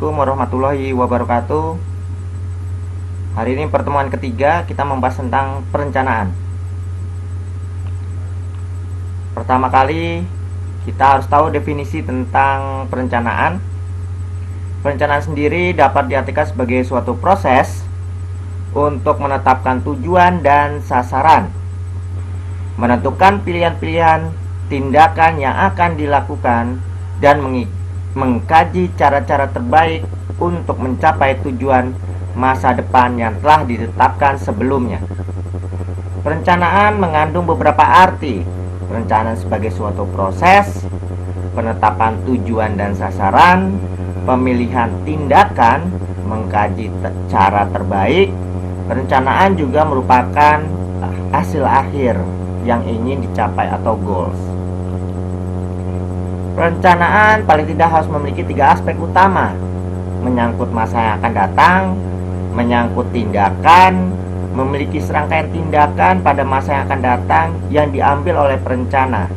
Assalamualaikum warahmatullahi wabarakatuh. Hari ini pertemuan ketiga, kita membahas tentang perencanaan. Pertama kali, kita harus tahu definisi tentang perencanaan. Perencanaan sendiri dapat diartikan sebagai suatu proses untuk menetapkan tujuan dan sasaran, menentukan pilihan-pilihan tindakan yang akan dilakukan, dan mengkaji cara-cara terbaik untuk mencapai tujuan masa depan yang telah ditetapkan sebelumnya. Perencanaan mengandung beberapa arti. Perencanaan sebagai suatu proses, penetapan tujuan dan sasaran, pemilihan tindakan, mengkaji cara terbaik. Perencanaan juga merupakan hasil akhir yang ingin dicapai atau goals. Perencanaan paling tidak harus memiliki 3 aspek utama: menyangkut masa yang akan datang, menyangkut tindakan, memiliki serangkaian tindakan pada masa yang akan datang yang diambil oleh perencana.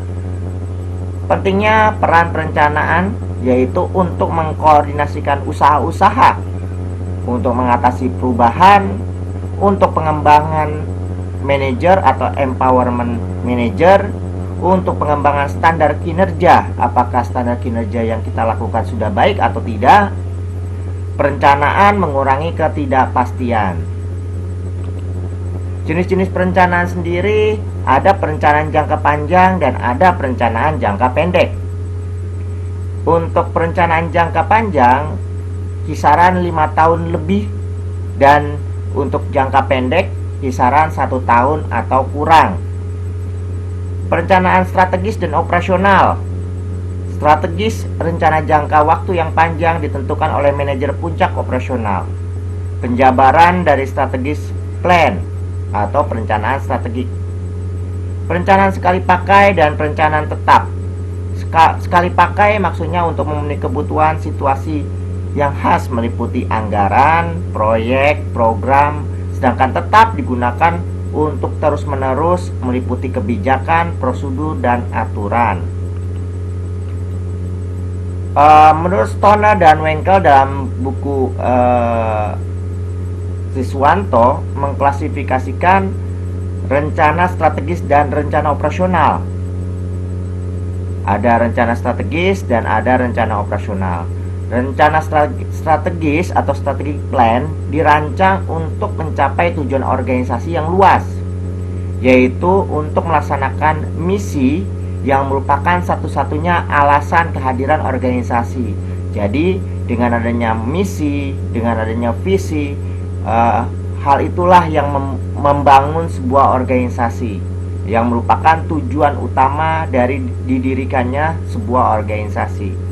Pentingnya peran perencanaan yaitu untuk mengkoordinasikan usaha-usaha, untuk mengatasi perubahan, untuk pengembangan manajer atau empowerment manager, untuk pengembangan standar kinerja, apakah standar kinerja yang kita lakukan sudah baik atau tidak. Perencanaan mengurangi ketidakpastian. Jenis-jenis perencanaan sendiri ada perencanaan jangka panjang dan ada perencanaan jangka pendek. Untuk perencanaan jangka panjang kisaran 5 tahun lebih, dan untuk jangka pendek kisaran 1 tahun atau kurang. Perencanaan strategis dan operasional. Strategis, rencana jangka waktu yang panjang ditentukan oleh manajer puncak operasional. Penjabaran dari strategis plan atau perencanaan strategik. Perencanaan sekali pakai dan perencanaan tetap. Sekali pakai maksudnya untuk memenuhi kebutuhan situasi yang khas meliputi anggaran, proyek, program, sedangkan tetap digunakan untuk terus-menerus meliputi kebijakan, prosedur, dan aturan. Menurut Stoner dan Wenkel dalam buku Siswanto mengklasifikasikan rencana strategis dan rencana operasional. Ada rencana strategis dan ada rencana operasional. Rencana strategis atau strategic plan dirancang untuk mencapai tujuan organisasi yang luas, yaitu untuk melaksanakan misi yang merupakan satu-satunya alasan kehadiran organisasi. Jadi dengan adanya misi, dengan adanya visi, hal itulah yang membangun sebuah organisasi, yang merupakan tujuan utama dari didirikannya sebuah organisasi.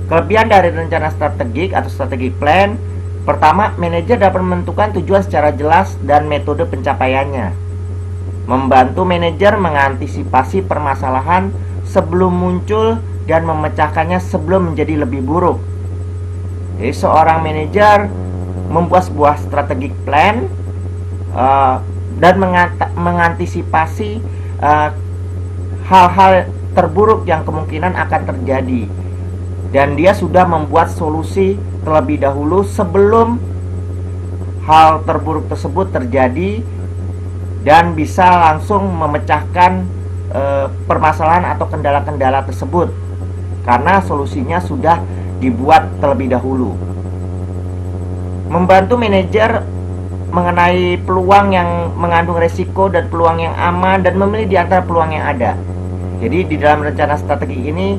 Kelebihan dari rencana strategik atau strategic plan: pertama, manajer dapat menentukan tujuan secara jelas dan metode pencapaiannya, membantu manajer mengantisipasi permasalahan sebelum muncul dan memecahkannya sebelum menjadi lebih buruk. Jadi seorang manajer membuat sebuah strategic plan dan mengantisipasi hal-hal terburuk yang kemungkinan akan terjadi, dan dia sudah membuat solusi terlebih dahulu sebelum hal terburuk tersebut terjadi, dan bisa langsung memecahkan permasalahan atau kendala-kendala tersebut karena solusinya sudah dibuat terlebih dahulu. Membantu manajer mengenai peluang yang mengandung resiko dan peluang yang aman, dan memilih di antara peluang yang ada. Jadi di dalam rencana strategi ini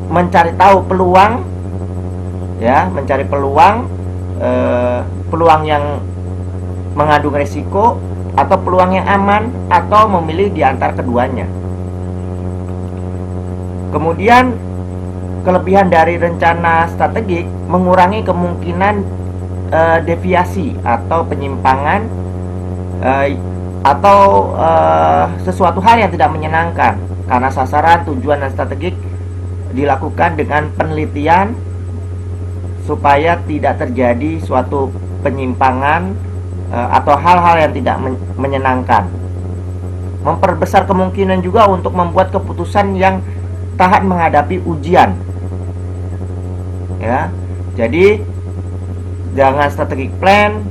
mencari tahu peluang, ya, mencari peluang yang mengandung resiko atau peluang yang aman, atau memilih di antara keduanya. Kemudian kelebihan dari rencana strategik mengurangi kemungkinan deviasi atau penyimpangan atau sesuatu hal yang tidak menyenangkan, karena sasaran, tujuan, dan strategik dilakukan dengan penelitian supaya tidak terjadi suatu penyimpangan atau hal-hal yang tidak menyenangkan. Memperbesar kemungkinan juga untuk membuat keputusan yang tahan menghadapi ujian. Ya, Jadi dengan strategic plan,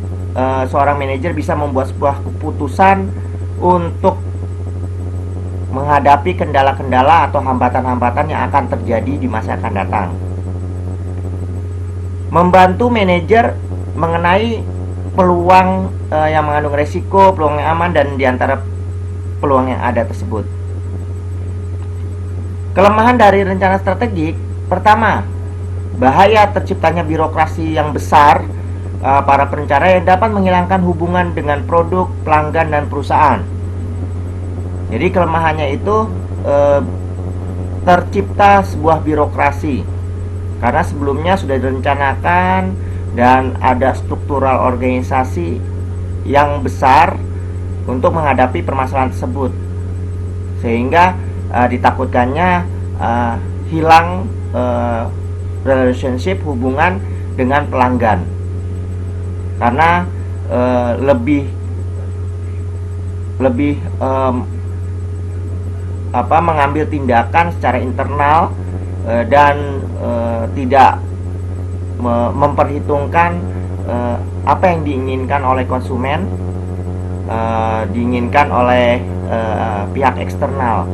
seorang manajer bisa membuat sebuah keputusan untuk menghadapi kendala-kendala atau hambatan-hambatan yang akan terjadi di masa akan datang. Membantu manajer mengenai peluang yang mengandung resiko, peluang yang aman, dan diantara peluang yang ada tersebut. Kelemahan dari rencana strategik, pertama, bahaya terciptanya birokrasi yang besar para perencana yang dapat menghilangkan hubungan dengan produk, pelanggan, dan perusahaan. Jadi kelemahannya itu tercipta sebuah birokrasi karena sebelumnya sudah direncanakan dan ada struktural organisasi yang besar untuk menghadapi permasalahan tersebut, sehingga ditakutkannya hilang relationship, hubungan dengan pelanggan, karena lebih mengambil tindakan secara internal dan tidak memperhitungkan apa yang diinginkan oleh konsumen, diinginkan oleh pihak eksternal.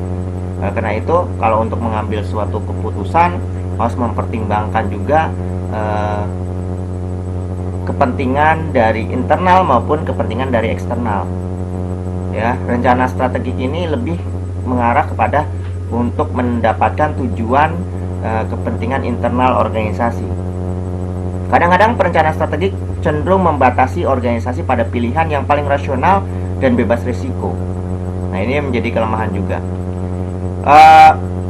Karena itu kalau untuk mengambil suatu keputusan harus mempertimbangkan juga kepentingan dari internal maupun kepentingan dari eksternal. Ya, rencana strategik ini lebih mengarah kepada untuk mendapatkan tujuan kepentingan internal organisasi. Kadang-kadang perencanaan strategik cenderung membatasi organisasi pada pilihan yang paling rasional dan bebas risiko. Nah, ini menjadi kelemahan juga.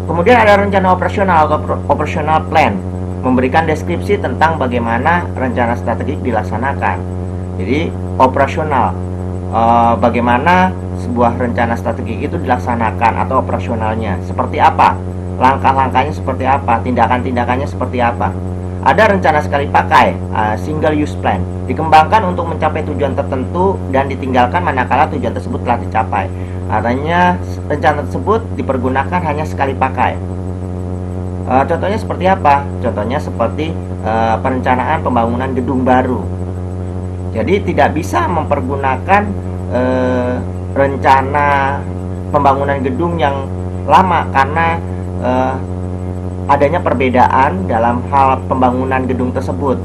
Kemudian ada rencana operasional atau operational plan, memberikan deskripsi tentang bagaimana rencana strategik dilaksanakan. Jadi operasional, bagaimana sebuah rencana strategik itu dilaksanakan atau operasionalnya seperti apa, langkah-langkahnya seperti apa, tindakan-tindakannya seperti apa. Ada rencana sekali pakai, single use plan, dikembangkan untuk mencapai tujuan tertentu dan ditinggalkan manakala tujuan tersebut telah dicapai. Artinya rencana tersebut dipergunakan hanya sekali pakai. Contohnya seperti apa? Contohnya seperti perencanaan pembangunan gedung baru. Jadi tidak bisa mempergunakan rencana pembangunan gedung yang lama karena adanya perbedaan dalam hal pembangunan gedung tersebut.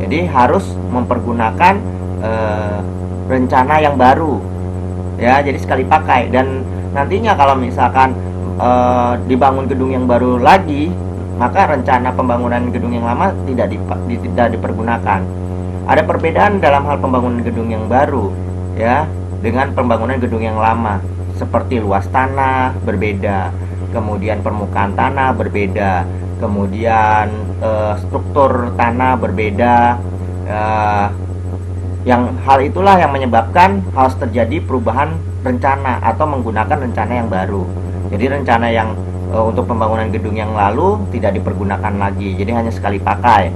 Jadi harus mempergunakan rencana yang baru, ya. Jadi sekali pakai, dan nantinya kalau misalkan dibangun gedung yang baru lagi, maka rencana pembangunan gedung yang lama tidak dipergunakan. Ada perbedaan dalam hal pembangunan gedung yang baru, ya, dengan pembangunan gedung yang lama, seperti luas tanah berbeda, kemudian permukaan tanah berbeda, kemudian struktur tanah berbeda. Yang hal itulah yang menyebabkan harus terjadi perubahan rencana atau menggunakan rencana yang baru. Jadi rencana yang untuk pembangunan gedung yang lalu tidak dipergunakan lagi, jadi hanya sekali pakai.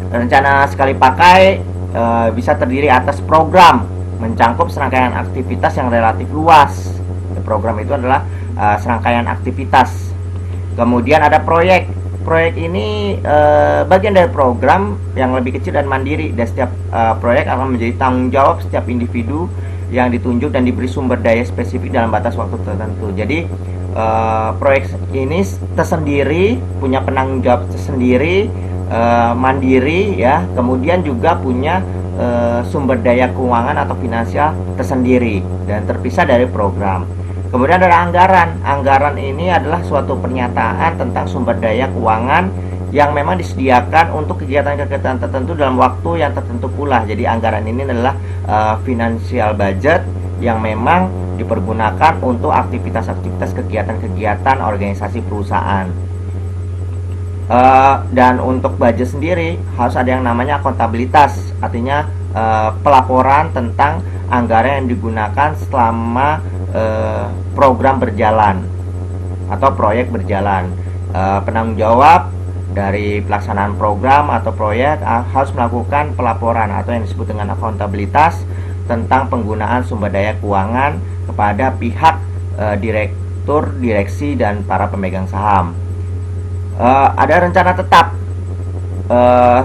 Rencana sekali pakai bisa terdiri atas program, mencangkup serangkaian aktivitas yang relatif luas. Program itu adalah serangkaian aktivitas. Kemudian ada proyek. Proyek ini bagian dari program yang lebih kecil dan mandiri, dan setiap proyek akan menjadi tanggung jawab setiap individu yang ditunjuk dan diberi sumber daya spesifik dalam batas waktu tertentu. Jadi proyek ini tersendiri, punya penanggung jawab tersendiri, mandiri, ya. Kemudian juga punya sumber daya keuangan atau finansial tersendiri dan terpisah dari program. Kemudian ada anggaran. Anggaran ini adalah suatu pernyataan tentang sumber daya keuangan yang memang disediakan untuk kegiatan-kegiatan tertentu dalam waktu yang tertentu pula. Jadi anggaran ini adalah financial budget yang memang dipergunakan untuk aktivitas-aktivitas kegiatan-kegiatan organisasi perusahaan. Dan untuk budget sendiri harus ada yang namanya akuntabilitas, artinya pelaporan tentang anggaran yang digunakan selama program berjalan atau proyek berjalan. Penanggung jawab dari pelaksanaan program atau proyek harus melakukan pelaporan atau yang disebut dengan akuntabilitas tentang penggunaan sumber daya keuangan kepada pihak direktur, direksi, dan para pemegang saham. Ada rencana tetap,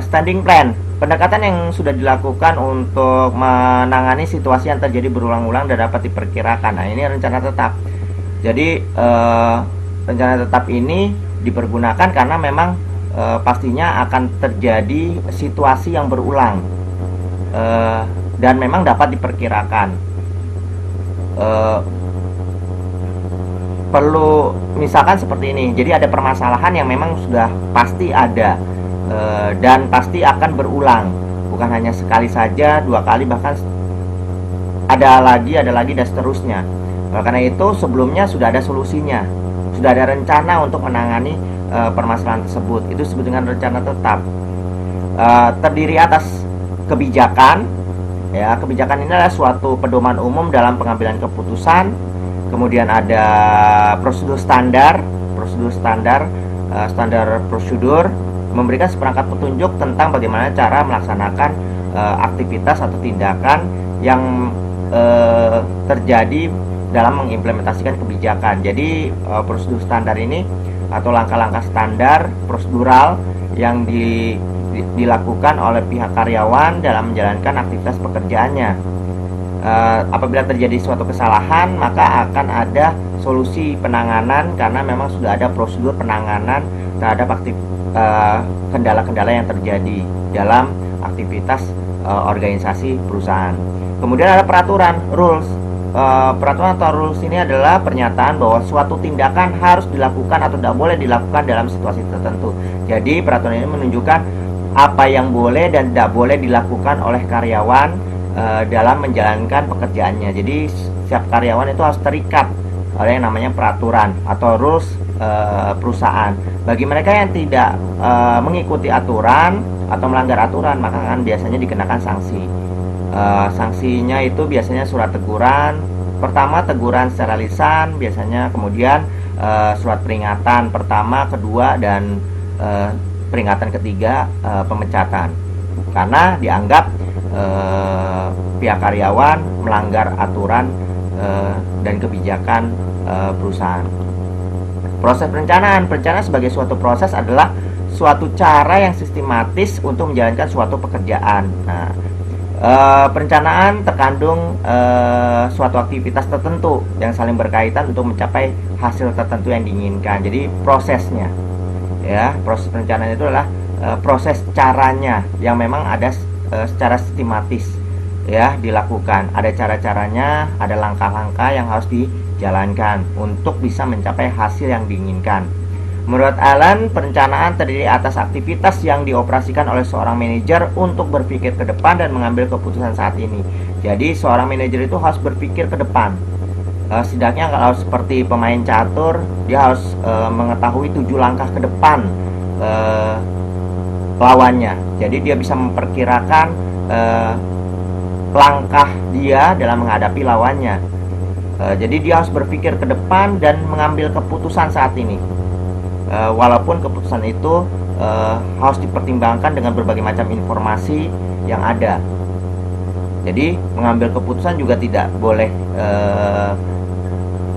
standing plan, pendekatan yang sudah dilakukan untuk menangani situasi yang terjadi berulang-ulang dan dapat diperkirakan. Nah, ini rencana tetap. Jadi rencana tetap ini dipergunakan karena memang pastinya akan terjadi situasi yang berulang dan memang dapat diperkirakan. Perlu misalkan seperti ini, jadi ada permasalahan yang memang sudah pasti ada dan pasti akan berulang, bukan hanya sekali saja, 2 kali, bahkan ada lagi dan seterusnya. Karena itu sebelumnya sudah ada solusinya, sudah ada rencana untuk menangani permasalahan tersebut. Itu disebut dengan rencana tetap. Terdiri atas kebijakan, ya. Kebijakan ini adalah suatu pedoman umum dalam pengambilan keputusan. Kemudian ada prosedur standar, standar prosedur, memberikan seperangkat petunjuk tentang bagaimana cara melaksanakan aktivitas atau tindakan yang terjadi dalam mengimplementasikan kebijakan. Jadi prosedur standar ini atau langkah-langkah standar prosedural yang dilakukan oleh pihak karyawan dalam menjalankan aktivitas pekerjaannya. Apabila terjadi suatu kesalahan, maka akan ada solusi penanganan karena memang sudah ada prosedur penanganan terhadap kendala-kendala yang terjadi dalam aktivitas organisasi perusahaan. Kemudian ada peraturan, rules. Peraturan atau rules ini adalah pernyataan bahwa suatu tindakan harus dilakukan atau tidak boleh dilakukan dalam situasi tertentu. Jadi peraturan ini menunjukkan apa yang boleh dan tidak boleh dilakukan oleh karyawan dalam menjalankan pekerjaannya. Jadi setiap karyawan itu harus terikat oleh yang namanya peraturan atau rules perusahaan. Bagi mereka yang tidak mengikuti aturan atau melanggar aturan, maka akan biasanya dikenakan sanksi. Sanksinya itu biasanya surat teguran. Pertama teguran secara lisan biasanya, kemudian surat peringatan pertama, kedua, dan peringatan ketiga pemecatan karena dianggap pihak karyawan melanggar aturan dan kebijakan perusahaan. Proses perencanaan sebagai suatu proses adalah suatu cara yang sistematis untuk menjalankan suatu pekerjaan. Nah, perencanaan terkandung suatu aktivitas tertentu yang saling berkaitan untuk mencapai hasil tertentu yang diinginkan. Jadi prosesnya, ya, proses perencanaan itu adalah proses caranya yang memang ada secara sistematis, ya, dilakukan. Ada cara-caranya, ada langkah-langkah yang harus dijalankan untuk bisa mencapai hasil yang diinginkan. Menurut Allen, perencanaan terdiri atas aktivitas yang dioperasikan oleh seorang manajer untuk berpikir ke depan dan mengambil keputusan saat ini. Jadi seorang manajer itu harus berpikir ke depan. Setidaknya kalau seperti pemain catur, dia harus mengetahui 7 langkah ke depan lawannya. Jadi dia bisa memperkirakan langkah dia dalam menghadapi lawannya. Jadi dia harus berpikir ke depan dan mengambil keputusan saat ini. Walaupun keputusan itu harus dipertimbangkan dengan berbagai macam informasi yang ada. Jadi mengambil keputusan juga tidak boleh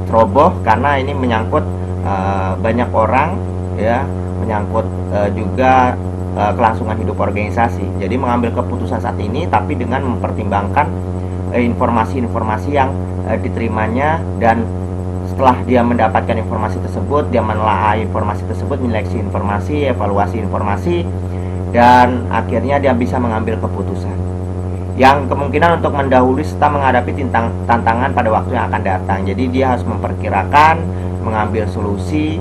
ceroboh karena ini menyangkut banyak orang, ya, menyangkut juga kelangsungan hidup organisasi. Jadi mengambil keputusan saat ini tapi dengan mempertimbangkan informasi-informasi yang diterimanya, dan setelah dia mendapatkan informasi tersebut, dia menelaah informasi tersebut, menyeleksi informasi, evaluasi informasi, dan akhirnya dia bisa mengambil keputusan yang kemungkinan untuk mendahului serta menghadapi tantangan pada waktu yang akan datang. Jadi dia harus memperkirakan, mengambil solusi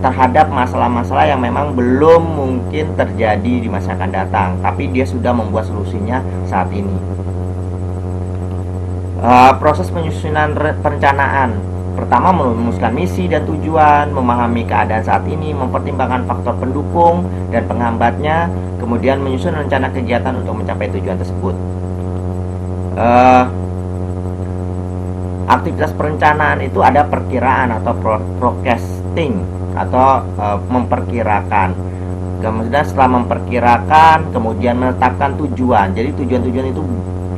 terhadap masalah-masalah yang memang belum mungkin terjadi di masa akan datang, tapi dia sudah membuat solusinya saat ini. Proses penyusunan perencanaan. Pertama, merumuskan misi dan tujuan, memahami keadaan saat ini, mempertimbangkan faktor pendukung dan penghambatnya, kemudian menyusun rencana kegiatan untuk mencapai tujuan tersebut. Aktivitas perencanaan itu ada perkiraan atau forecasting atau memperkirakan. Kemudian setelah memperkirakan, kemudian menetapkan tujuan. Jadi tujuan-tujuan itu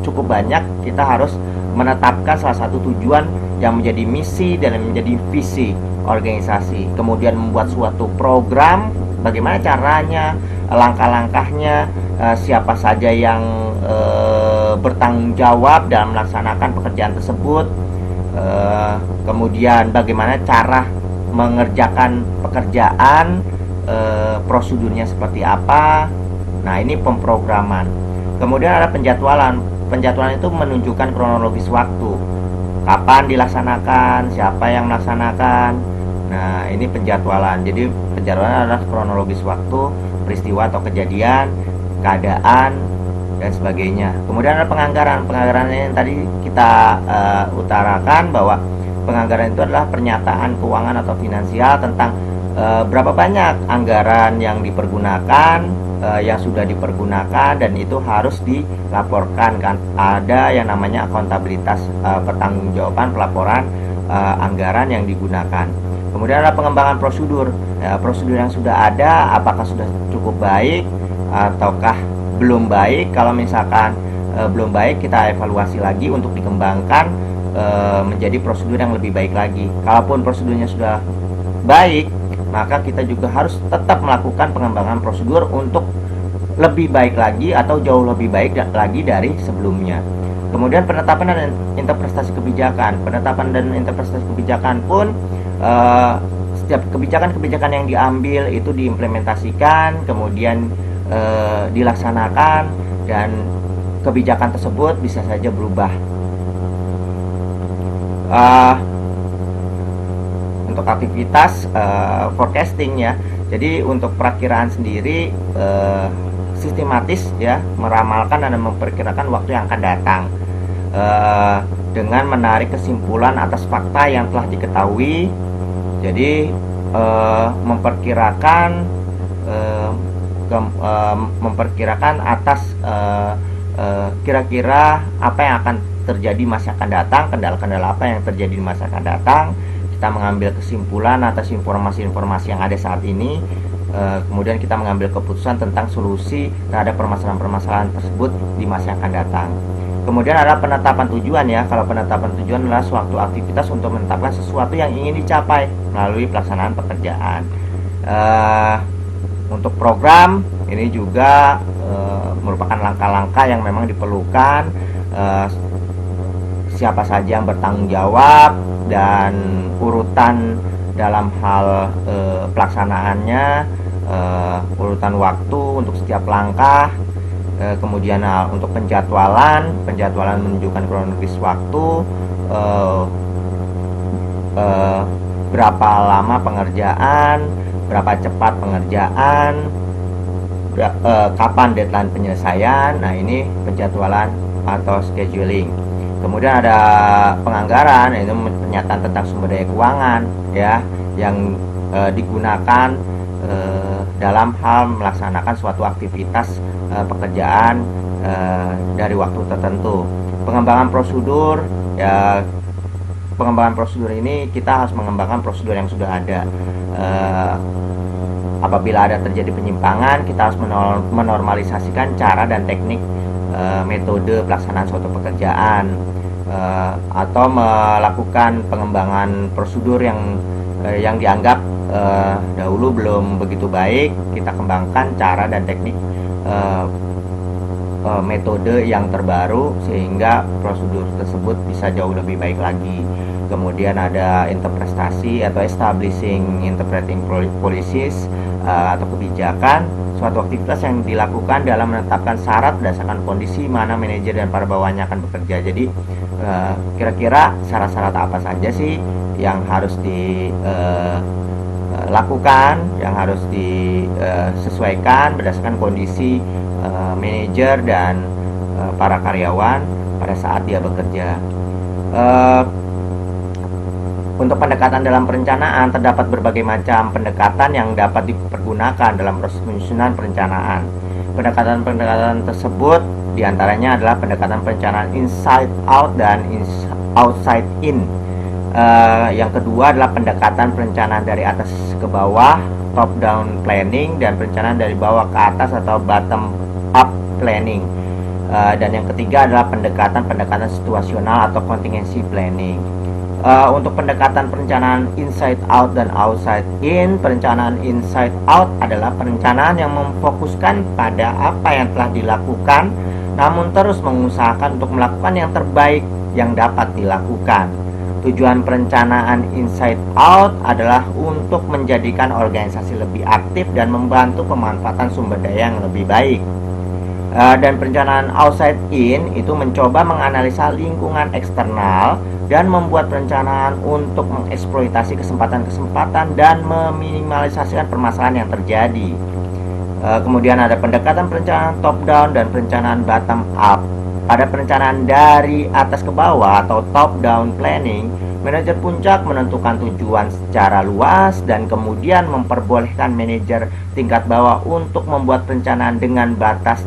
cukup banyak. Kita harus menetapkan salah satu tujuan yang menjadi misi dan yang menjadi visi organisasi. Kemudian membuat suatu program, bagaimana caranya, langkah-langkahnya, siapa saja yang bertanggung jawab dalam melaksanakan pekerjaan tersebut, kemudian bagaimana cara mengerjakan pekerjaan, prosedurnya seperti apa. Nah, ini pemrograman. Kemudian ada penjadwalan. Penjadwalan itu menunjukkan kronologis waktu, kapan dilaksanakan, siapa yang melaksanakan. Nah, ini penjadwalan. Jadi penjadwalan adalah kronologis waktu, peristiwa atau kejadian, keadaan, dan sebagainya. Kemudian ada penganggaran. Penganggaran yang tadi kita utarakan bahwa penganggaran itu adalah pernyataan keuangan atau finansial tentang berapa banyak anggaran yang dipergunakan, yang sudah dipergunakan, dan itu harus dilaporkan kan. Ada yang namanya akuntabilitas, pertanggungjawaban pelaporan anggaran yang digunakan. Kemudian ada pengembangan prosedur. Prosedur yang sudah ada, apakah sudah cukup baik ataukah belum baik. Kalau misalkan belum baik, kita evaluasi lagi untuk dikembangkan menjadi prosedur yang lebih baik lagi. Kalaupun prosedurnya sudah baik, maka kita juga harus tetap melakukan pengembangan prosedur untuk lebih baik lagi atau jauh lebih baik lagi dari sebelumnya. Kemudian penetapan dan interpretasi kebijakan. Penetapan dan interpretasi kebijakan pun setiap kebijakan-kebijakan yang diambil itu diimplementasikan, kemudian dilaksanakan, dan kebijakan tersebut bisa saja berubah. Untuk aktivitas forecasting ya, jadi untuk perakiraan sendiri sistematis ya, meramalkan dan memperkirakan waktu yang akan datang dengan menarik kesimpulan atas fakta yang telah diketahui. Jadi memperkirakan atas kira-kira apa yang akan terjadi masa akan datang, kendala-kendala apa yang terjadi di masa akan datang. Kita mengambil kesimpulan atas informasi-informasi yang ada saat ini, kemudian kita mengambil keputusan tentang solusi terhadap permasalahan-permasalahan tersebut di masa yang akan datang. Kemudian ada penetapan tujuan ya. Kalau penetapan tujuan adalah suatu aktivitas untuk menetapkan sesuatu yang ingin dicapai melalui pelaksanaan pekerjaan. Untuk program ini juga merupakan langkah-langkah yang memang diperlukan, siapa saja yang bertanggung jawab, dan urutan dalam hal pelaksanaannya, urutan waktu untuk setiap langkah. Kemudian untuk penjadwalan menunjukkan kronologis waktu, berapa lama pengerjaan, berapa cepat pengerjaan, kapan deadline penyelesaian. Nah, ini penjadwalan atau scheduling. Kemudian ada penganggaran, yaitu pernyataan tentang sumber daya keuangan ya, yang digunakan dalam hal melaksanakan suatu aktivitas pekerjaan dari waktu tertentu. Pengembangan prosedur ya, pengembangan prosedur ini kita harus mengembangkan prosedur yang sudah ada. Apabila ada terjadi penyimpangan, kita harus menormalisasikan cara dan teknik, metode pelaksanaan suatu pekerjaan, atau melakukan pengembangan prosedur yang dianggap dahulu belum begitu baik. Kita kembangkan cara dan teknik, metode yang terbaru sehingga prosedur tersebut bisa jauh lebih baik lagi. Kemudian ada interpretasi atau establishing interpreting policies atau kebijakan, suatu aktivitas yang dilakukan dalam menetapkan syarat berdasarkan kondisi mana manajer dan para bawahannya akan bekerja. Jadi kira-kira syarat-syarat apa saja sih yang harus dilakukan, yang harus disesuaikan berdasarkan kondisi manajer dan para karyawan pada saat dia bekerja. Untuk pendekatan dalam perencanaan, terdapat berbagai macam pendekatan yang dapat dipergunakan dalam proses penyusunan perencanaan. Pendekatan-pendekatan tersebut diantaranya adalah pendekatan perencanaan inside out dan outside in. Yang kedua adalah pendekatan perencanaan dari atas ke bawah, top down planning, dan perencanaan dari bawah ke atas atau bottom up planning. Dan yang ketiga adalah pendekatan situasional atau contingency planning. Untuk pendekatan perencanaan inside out dan outside in, perencanaan inside out adalah perencanaan yang memfokuskan pada apa yang telah dilakukan, namun terus mengusahakan untuk melakukan yang terbaik yang dapat dilakukan. Tujuan perencanaan inside out adalah untuk menjadikan organisasi lebih aktif dan membantu pemanfaatan sumber daya yang lebih baik. Dan perencanaan outside in itu mencoba menganalisa lingkungan eksternal dan membuat perencanaan untuk mengeksploitasi kesempatan-kesempatan dan meminimalisasikan permasalahan yang terjadi. Kemudian ada pendekatan perencanaan top down dan perencanaan bottom up. Pada perencanaan dari atas ke bawah atau top down planning, manajer puncak menentukan tujuan secara luas dan kemudian memperbolehkan manajer tingkat bawah untuk membuat perencanaan dengan batas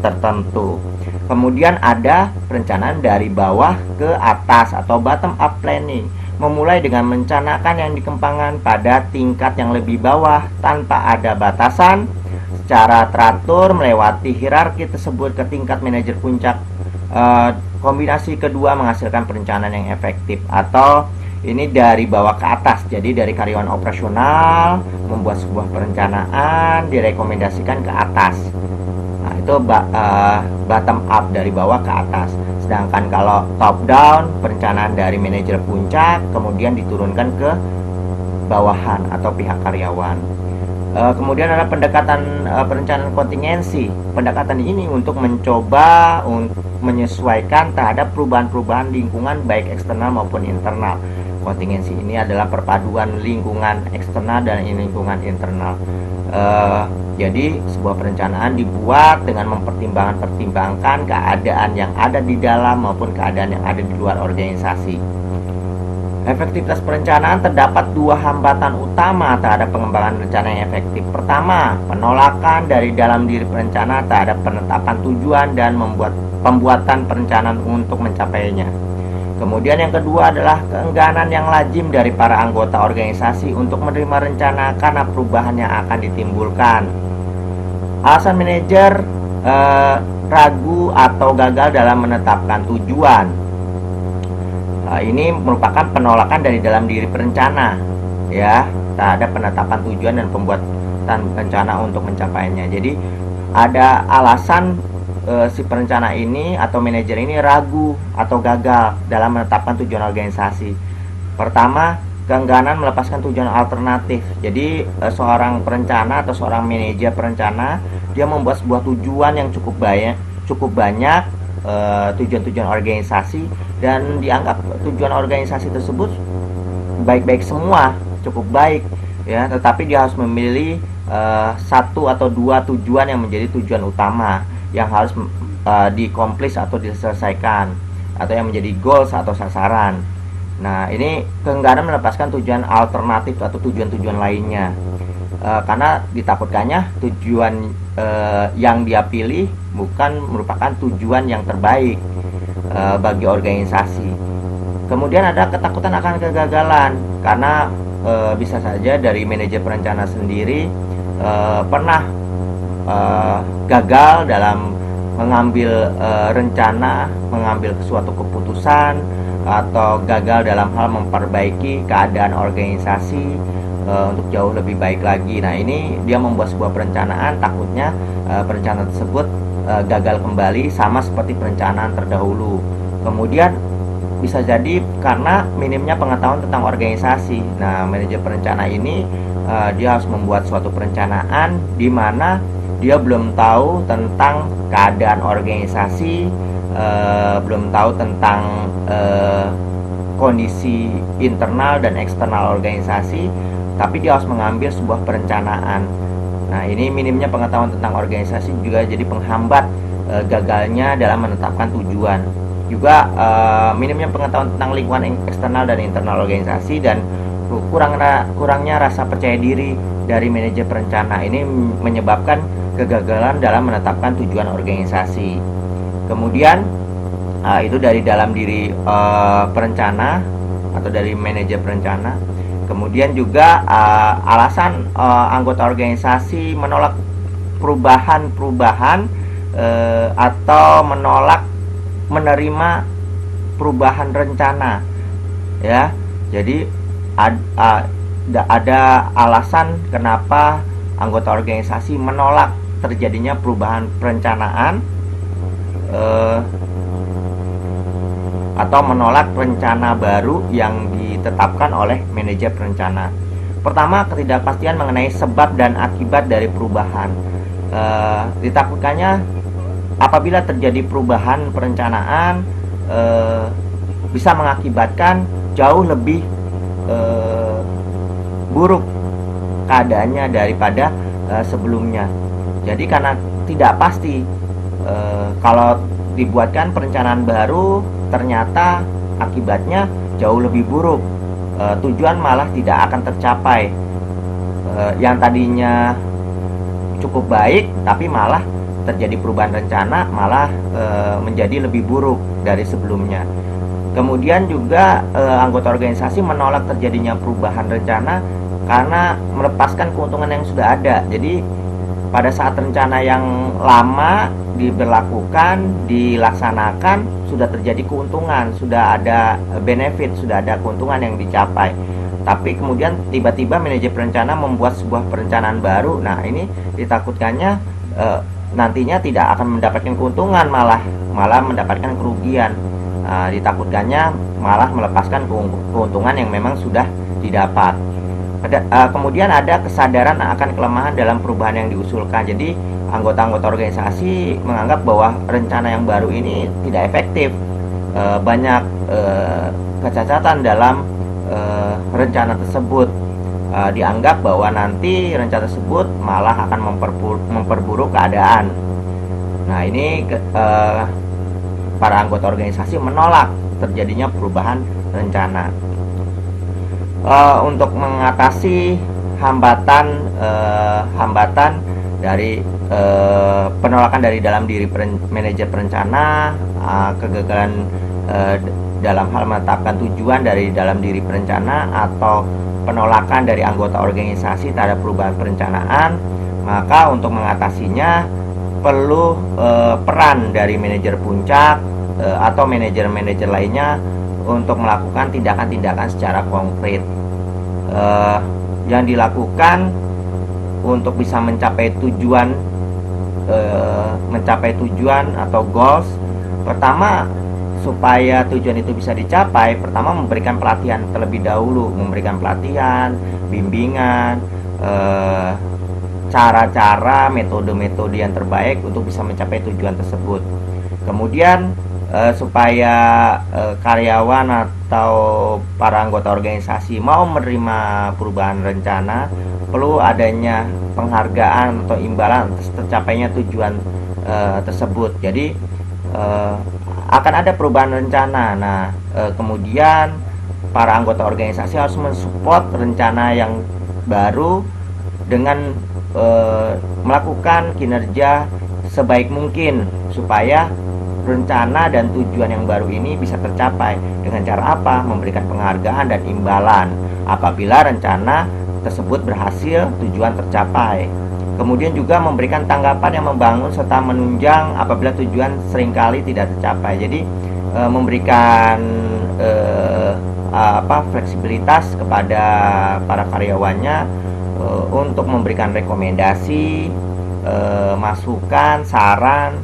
tertentu. Kemudian ada perencanaan dari bawah ke atas atau bottom up planning, memulai dengan merencanakan yang dikembangkan pada tingkat yang lebih bawah tanpa ada batasan, secara teratur melewati hierarki tersebut ke tingkat manajer puncak. Kombinasi kedua menghasilkan perencanaan yang efektif, atau ini dari bawah ke atas. Jadi dari karyawan operasional membuat sebuah perencanaan direkomendasikan ke atas. Nah, itu bottom up, dari bawah ke atas. Sedangkan kalau top down, perencanaan dari manajer puncak kemudian diturunkan ke bawahan atau pihak karyawan. Kemudian ada pendekatan perencanaan kontingensi. Pendekatan ini untuk mencoba menyesuaikan terhadap perubahan-perubahan lingkungan baik eksternal maupun internal. Kontingensi ini adalah perpaduan lingkungan eksternal dan lingkungan internal. Jadi sebuah perencanaan dibuat dengan mempertimbangkan keadaan yang ada di dalam maupun keadaan yang ada di luar organisasi. Efektivitas perencanaan, terdapat dua hambatan utama terhadap pengembangan rencana yang efektif. Pertama, penolakan dari dalam diri perencana terhadap penetapan tujuan dan pembuatan perencanaan untuk mencapainya. Kemudian yang kedua adalah keengganan yang lazim dari para anggota organisasi untuk menerima rencana karena perubahan yang akan ditimbulkan. Alasan manajer ragu atau gagal dalam menetapkan tujuan. Ini merupakan penolakan dari dalam diri perencana, ya, terhadap penetapan tujuan dan pembuatan rencana untuk mencapainya. Jadi ada alasan si perencana ini atau manajer ini ragu atau gagal dalam menetapkan tujuan organisasi. Pertama, keengganan melepaskan tujuan alternatif. Jadi seorang perencana atau seorang manajer perencana, dia membuat sebuah tujuan yang cukup banyak tujuan-tujuan organisasi, dan dianggap tujuan organisasi tersebut baik-baik semua, cukup baik, ya, tetapi dia harus memilih satu atau dua tujuan yang menjadi tujuan utama yang harus dikomplis atau diselesaikan, atau yang menjadi goals atau sasaran. Nah, ini keengganan melepaskan tujuan alternatif atau tujuan-tujuan lainnya, karena ditakutkannya tujuan yang dia pilih bukan merupakan tujuan yang terbaik bagi organisasi. Kemudian ada ketakutan akan kegagalan, karena bisa saja dari manajer perencana sendiri pernah gagal dalam mengambil rencana, mengambil suatu keputusan, atau gagal dalam hal memperbaiki keadaan organisasi untuk jauh lebih baik lagi. Nah, ini dia membuat sebuah perencanaan, takutnya perencanaan tersebut gagal kembali sama seperti perencanaan terdahulu. Kemudian bisa jadi karena minimnya pengetahuan tentang organisasi. Nah, manajer perencana ini dia harus membuat suatu perencanaan di mana dia belum tahu tentang keadaan organisasi, belum tahu tentang kondisi internal dan eksternal organisasi, tapi dia harus mengambil sebuah perencanaan. Nah, ini minimnya pengetahuan tentang organisasi juga jadi penghambat gagalnya dalam menetapkan tujuan. Juga minimnya pengetahuan tentang lingkungan eksternal dan internal organisasi, dan kurangnya rasa percaya diri dari manajer perencana ini menyebabkan kegagalan dalam menetapkan tujuan organisasi. Kemudian itu dari dalam diri perencana atau dari manajer perencana. Kemudian juga alasan anggota organisasi menolak perubahan atau menolak menerima perubahan rencana, ya. Jadi ada alasan kenapa anggota organisasi menolak terjadinya perubahan perencanaan atau menolak rencana baru yang ditetapkan oleh manajer perencana. Pertama, ketidakpastian mengenai sebab dan akibat dari perubahan. Ditakutkannya apabila terjadi perubahan perencanaan bisa mengakibatkan jauh lebih buruk keadaannya daripada sebelumnya. Jadi karena tidak pasti, kalau dibuatkan perencanaan baru ternyata akibatnya jauh lebih buruk, tujuan malah tidak akan tercapai. Yang tadinya cukup baik tapi malah terjadi perubahan rencana, malah menjadi lebih buruk dari sebelumnya. Kemudian juga anggota organisasi menolak terjadinya perubahan rencana karena melepaskan keuntungan yang sudah ada. Jadi pada saat rencana yang lama diberlakukan, dilaksanakan, sudah terjadi keuntungan, sudah ada benefit, sudah ada keuntungan yang dicapai. Tapi kemudian tiba-tiba manajer perencana membuat sebuah perencanaan baru. Nah, ini ditakutkannya nantinya tidak akan mendapatkan keuntungan, malah mendapatkan kerugian. Ditakutkannya malah melepaskan keuntungan yang memang sudah didapat. Kemudian ada kesadaran akan kelemahan dalam perubahan yang diusulkan. Jadi anggota-anggota organisasi menganggap bahwa rencana yang baru ini tidak efektif. Banyak kecacatan dalam rencana tersebut. Dianggap bahwa nanti rencana tersebut malah akan memperburuk keadaan. Nah, ini para anggota organisasi menolak terjadinya perubahan rencana. Untuk mengatasi hambatan dari penolakan dari dalam diri manajer perencana, kegagalan dalam hal menetapkan tujuan dari dalam diri perencana, atau penolakan dari anggota organisasi terhadap perubahan perencanaan, maka untuk mengatasinya perlu peran dari manajer puncak atau manajer-manajer lainnya untuk melakukan tindakan-tindakan secara konkret yang dilakukan untuk bisa mencapai tujuan atau goals. Pertama, supaya tujuan itu bisa dicapai, pertama memberikan pelatihan terlebih dahulu, memberikan pelatihan, bimbingan, cara-cara, metode-metode yang terbaik untuk bisa mencapai tujuan tersebut. Kemudian supaya karyawan atau para anggota organisasi mau menerima perubahan rencana, perlu adanya penghargaan atau imbalan atas tercapainya tujuan tersebut. Jadi akan ada perubahan rencana. Nah, kemudian para anggota organisasi harus mensupport rencana yang baru dengan melakukan kinerja sebaik mungkin supaya rencana dan tujuan yang baru ini bisa tercapai. Dengan cara apa? Memberikan penghargaan dan imbalan apabila rencana tersebut berhasil, tujuan tercapai. Kemudian juga memberikan tanggapan yang membangun serta menunjang apabila tujuan seringkali tidak tercapai. Jadi memberikan fleksibilitas kepada para karyawannya untuk memberikan rekomendasi, masukan, saran,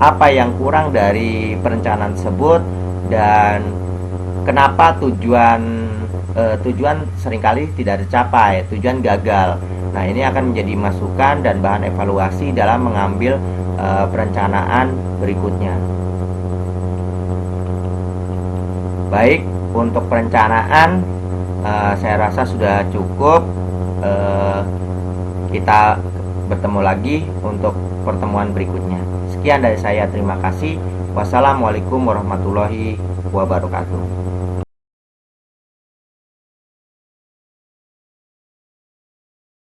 apa yang kurang dari perencanaan tersebut dan kenapa tujuan seringkali tidak tercapai, tujuan gagal. Nah, ini akan menjadi masukan dan bahan evaluasi dalam mengambil perencanaan berikutnya. Baik, untuk perencanaan saya rasa sudah cukup. Kita bertemu lagi untuk pertemuan berikutnya. Sekian dari saya, terima kasih. Wassalamualaikum warahmatullahi wabarakatuh.